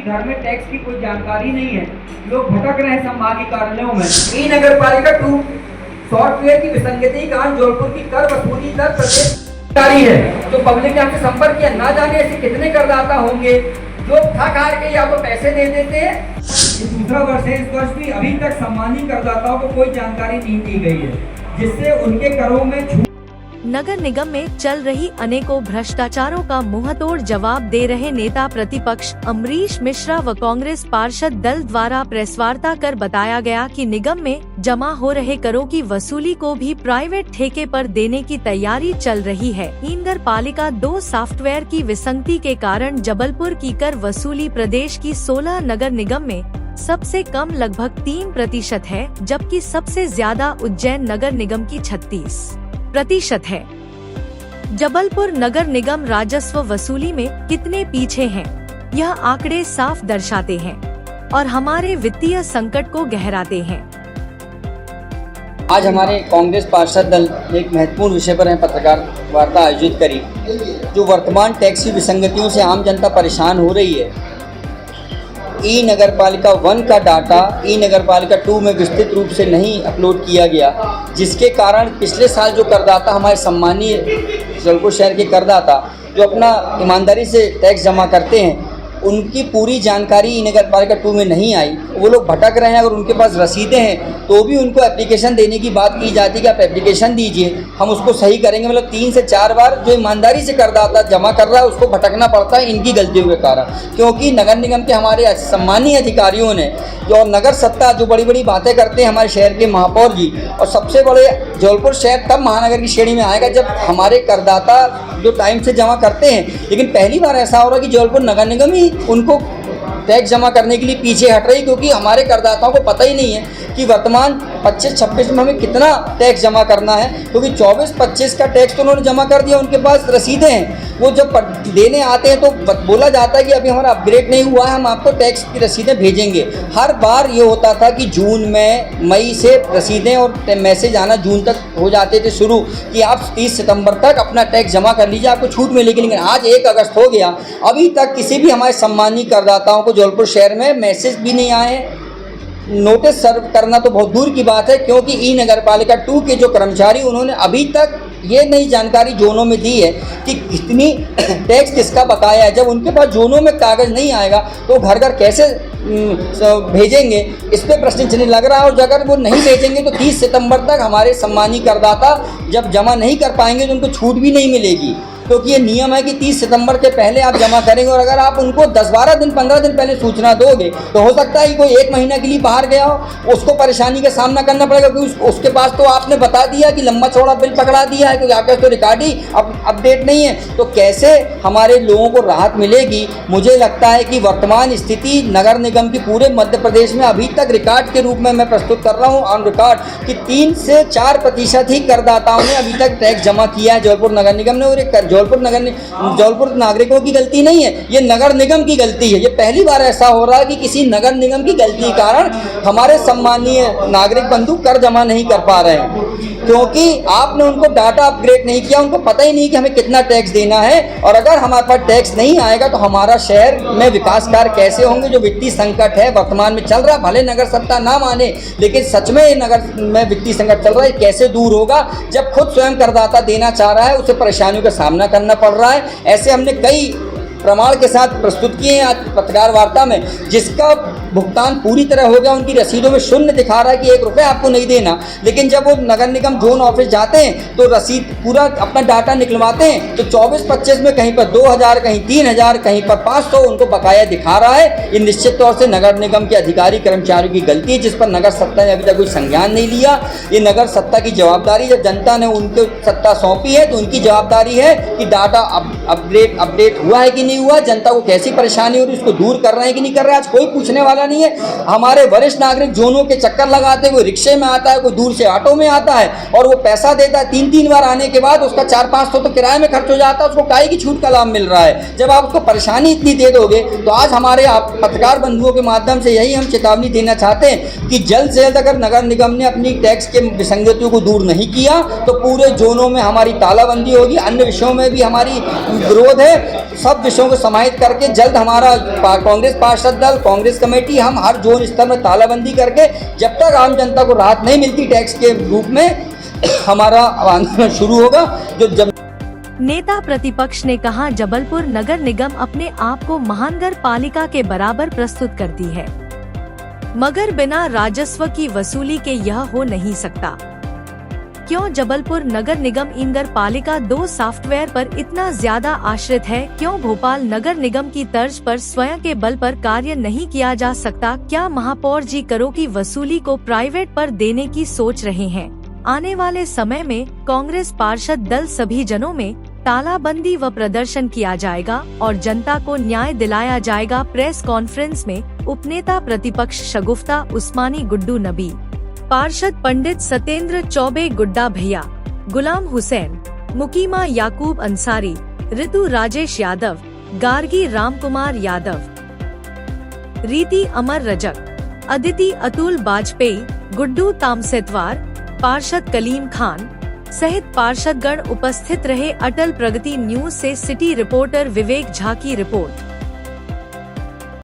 घर में टैक्स की कोई जानकारी नहीं है, लोग भटक रहे हैं संभागीय कार्यालयों में। ई नगर पालिका 2 सॉफ्टवेयर की विसंगति के कारण जौलपुर की कर वसूली दर प्रदेश जारी है। तो पब्लिक ने हमसे संपर्क किया, ना जाने ऐसे कितने करदाता होंगे जो थक हार के या तो पैसे दे देते हैं। ये दूसरा वर्ष है, इस वर्ष भी अभी तक सम्मानित करदाताओं को कोई जानकारी नहीं दी गई है, जिससे उनके करों में छूट। नगर निगम में चल रही अनेकों भ्रष्टाचारों का मुंहतोड़ जवाब दे रहे नेता प्रतिपक्ष अमरीश मिश्रा व कांग्रेस पार्षद दल द्वारा प्रेसवार्ता कर बताया गया कि निगम में जमा हो रहे करों की वसूली को भी प्राइवेट ठेके पर देने की तैयारी चल रही है। नगर पालिका 2 सॉफ्टवेयर की विसंगति के कारण जबलपुर की कर वसूली प्रदेश की 16 नगर निगम में सबसे कम लगभग 3% है, जबकि सबसे ज्यादा उज्जैन नगर निगम की 36% है। जबलपुर नगर निगम राजस्व वसूली में कितने पीछे हैं, यह आंकड़े साफ दर्शाते हैं और हमारे वित्तीय संकट को गहराते हैं। आज हमारे कांग्रेस पार्षद दल ने एक महत्वपूर्ण विषय पर पत्रकार वार्ता आयोजित करी। जो वर्तमान टैक्स की विसंगतियों से आम जनता परेशान हो रही है, ई नगर पालिका 1 का डाटा ई नगर पालिका 2 में विस्तृत रूप से नहीं अपलोड किया गया, जिसके कारण पिछले साल जो करदाता हमारे सम्मानीय जबलपुर शहर के करदाता जो अपना ईमानदारी से टैक्स जमा करते हैं, उनकी पूरी जानकारी ई नगर पालिका 2 में नहीं आई। वो लोग भटक रहे हैं। अगर उनके पास रसीदें हैं तो भी उनको एप्लीकेशन देने की बात की जाती है कि आप एप्लीकेशन दीजिए, हम उसको सही करेंगे। मतलब 3 से 4 बार जो ईमानदारी से करदाता जमा कर रहा है उसको भटकना पड़ता है इनकी गलतियों के कारण, क्योंकि नगर निगम के हमारे सम्मानीय अधिकारियों ने जो नगर सत्ता जो बड़ी बड़ी बातें करते हैं हमारे शहर के महापौर जी, और सबसे बड़े जबलपुर शहर तब महानगर की श्रेणी में आएगा जब हमारे करदाता जो टाइम से जमा करते हैं। लेकिन पहली बार ऐसा हो रहा है कि जबलपुर नगर निगम ही उनको टैक्स जमा करने के लिए पीछे हट रही, क्योंकि हमारे करदाताओं को पता ही नहीं है कि वर्तमान 25-26 में हमें कितना टैक्स जमा करना है, क्योंकि 24-25 का टैक्स तो उन्होंने जमा कर दिया, उनके पास रसीदें हैं। वो जब देने आते हैं तो बोला जाता है कि अभी हमारा अपग्रेड नहीं हुआ है, हम आपको टैक्स की रसीदें भेजेंगे। हर बार ये होता था कि जून में मई से रसीदें और मैसेज आना जून तक हो जाते थे शुरू कि आप 30 सितंबर तक अपना टैक्स जमा कर लीजिए, आपको छूट मिलेगी। लेकिन आज 1 अगस्त हो गया, अभी तक किसी भी हमारे सम्मानित करदाताओं को जबलपुर शहर में मैसेज भी नहीं आए, नोटिस सर्व करना तो बहुत दूर की बात है, क्योंकि ई नगर पालिका 2 के जो कर्मचारी उन्होंने अभी तक ये नई जानकारी जोनों में दी है कि कितनी टैक्स किसका बकाया है। जब उनके पास जोनों में कागज़ नहीं आएगा तो घर घर कैसे भेजेंगे, इस पर प्रश्न चिन्ह लग रहा है। और अगर वो नहीं भेजेंगे तो 30 सितंबर तक हमारे सम्मानित करदाता जब जमा नहीं कर पाएंगे तो उनको छूट भी नहीं मिलेगी, क्योंकि ये नियम है कि 30 सितंबर के पहले आप जमा करेंगे। और अगर आप उनको 10-12 दिन 15 दिन पहले सूचना दोगे तो हो सकता है कि कोई 1 महीना के लिए बाहर गया हो, उसको परेशानी का सामना करना पड़ेगा, क्योंकि उसके पास तो आपने बता दिया कि लंबा चौड़ा बिल पकड़ा दिया है, क्योंकि आपका तो रिकॉर्ड ही अपडेट नहीं है। तो कैसे हमारे लोगों को राहत मिलेगी? मुझे लगता है कि वर्तमान स्थिति नगर निगम की पूरे मध्य प्रदेश में अभी तक रिकॉर्ड के रूप में मैं प्रस्तुत कर रहा हूँ ऑन रिकॉर्ड कि 3 से 4% ही करदाताओं ने अभी तक टैक्स जमा किया है जबलपुर नगर निगम ने। और जबलपुर नागरिकों की गलती नहीं है, ये नगर निगम की गलती है। ये पहली बार ऐसा हो रहा है कि किसी नगर निगम की गलती के कारण हमारे सम्मानीय नागरिक बंधु कर जमा नहीं कर पा रहे हैं, क्योंकि आपने उनको डाटा अपग्रेड नहीं किया, उनको पता ही नहीं कि हमें कितना टैक्स देना है। और अगर हमारे पास टैक्स नहीं आएगा तो हमारा शहर में विकास कार्य कैसे होंगे? जो वित्तीय संकट है वर्तमान में चल रहा, भले नगर सत्ता ना माने, लेकिन सच में नगर में वित्तीय संकट चल रहा है, कैसे दूर होगा? जब खुद स्वयं करदाता देना चाह रहा है, उसे परेशानियों का सामना करना पड़ रहा है। ऐसे हमने कई प्रमाण के साथ प्रस्तुत किए हैं आज पत्रकार वार्ता में, जिसका भुगतान पूरी तरह हो गया। उनकी रसीदों में शून्य दिखा रहा है कि 1 रुपये आपको नहीं देना, लेकिन जब वो नगर निगम जोन ऑफिस जाते हैं तो रसीद पूरा अपना डाटा निकलवाते हैं तो 24-25 में कहीं पर 2000, कहीं 3000, कहीं पर 500 उनको बकाया दिखा रहा है। ये निश्चित तौर से नगर निगम के अधिकारी कर्मचारियों की गलती है, जिस पर नगर सत्ता ने अभी तक कोई संज्ञान नहीं लिया। ये नगर सत्ता की जवाबदारी, जब जनता ने उनको सत्ता सौंपी है तो उनकी जवाबदारी है कि डाटा अपडेट हुआ है कि नहीं हुआ, जनता को कैसी परेशानी हो रही है उसको दूर कर रहे हैं कि नहीं कर रहे हैं। आज कोई पूछने वाला नहीं है। हमारे वरिष्ठ नागरिक जोनों के चक्कर लगाते, कोई रिक्शे में आता है, कोई दूर से ऑटो में आता है और वो पैसा देता है 3-3 बार आने के बाद उसका 400-500 तो किराए में खर्च हो जाता है, उसको काहे की छूट का लाभ मिल रहा है। जब आप उसको परेशानी इतनी दे दोगे तो आज हमारे आप पत्रकार बंधुओं के माध्यम से यही हम चेतावनी देना चाहते हैं कि जल्द से जल्द अगर नगर निगम ने अपनी टैक्स के विसंगतियों को दूर नहीं किया तो पूरे जोनों में हमारी तालाबंदी होगी। अन्य विषयों में भी हमारी विरोध है, सब विषयों विषयों को समाहित करके जल्द हमारा कांग्रेस पार्षद दल, कांग्रेस कमेटी, हम हर जोन स्तर में तालाबंदी करके जब तक आम जनता को राहत नहीं मिलती टैक्स के रूप में, हमारा आंदोलन शुरू होगा। जो नेता प्रतिपक्ष ने कहा, जबलपुर नगर निगम अपने आप को महानगर पालिका के बराबर प्रस्तुत करती है, मगर बिना राजस्व की वसूली के यह हो नहीं सकता। क्यों जबलपुर नगर निगम नगर पालिका 2 सॉफ्टवेयर पर इतना ज्यादा आश्रित है? क्यों भोपाल नगर निगम की तर्ज पर स्वयं के बल पर कार्य नहीं किया जा सकता? क्या महापौर जी करों की वसूली को प्राइवेट पर देने की सोच रहे हैं? आने वाले समय में कांग्रेस पार्षद दल सभी जनों में तालाबंदी व प्रदर्शन किया जाएगा और जनता को न्याय दिलाया जाएगा। प्रेस कॉन्फ्रेंस में उपनेता प्रतिपक्ष शगुफ्ता उस्मानी, गुड्डू नबी, पार्षद पंडित सत्येंद्र चौबे, गुड्डा भैया, गुलाम हुसैन, मुकीमा याकूब अंसारी, ऋतु राजेश यादव, गार्गी राम कुमार यादव, रीति अमर रजक, अदिति अतुल बाजपेयी, गुड्डू तामसेतवार, पार्षद कलीम खान सहित पार्षदगण उपस्थित रहे। अटल प्रगति न्यूज से सिटी रिपोर्टर विवेक झा की रिपोर्ट।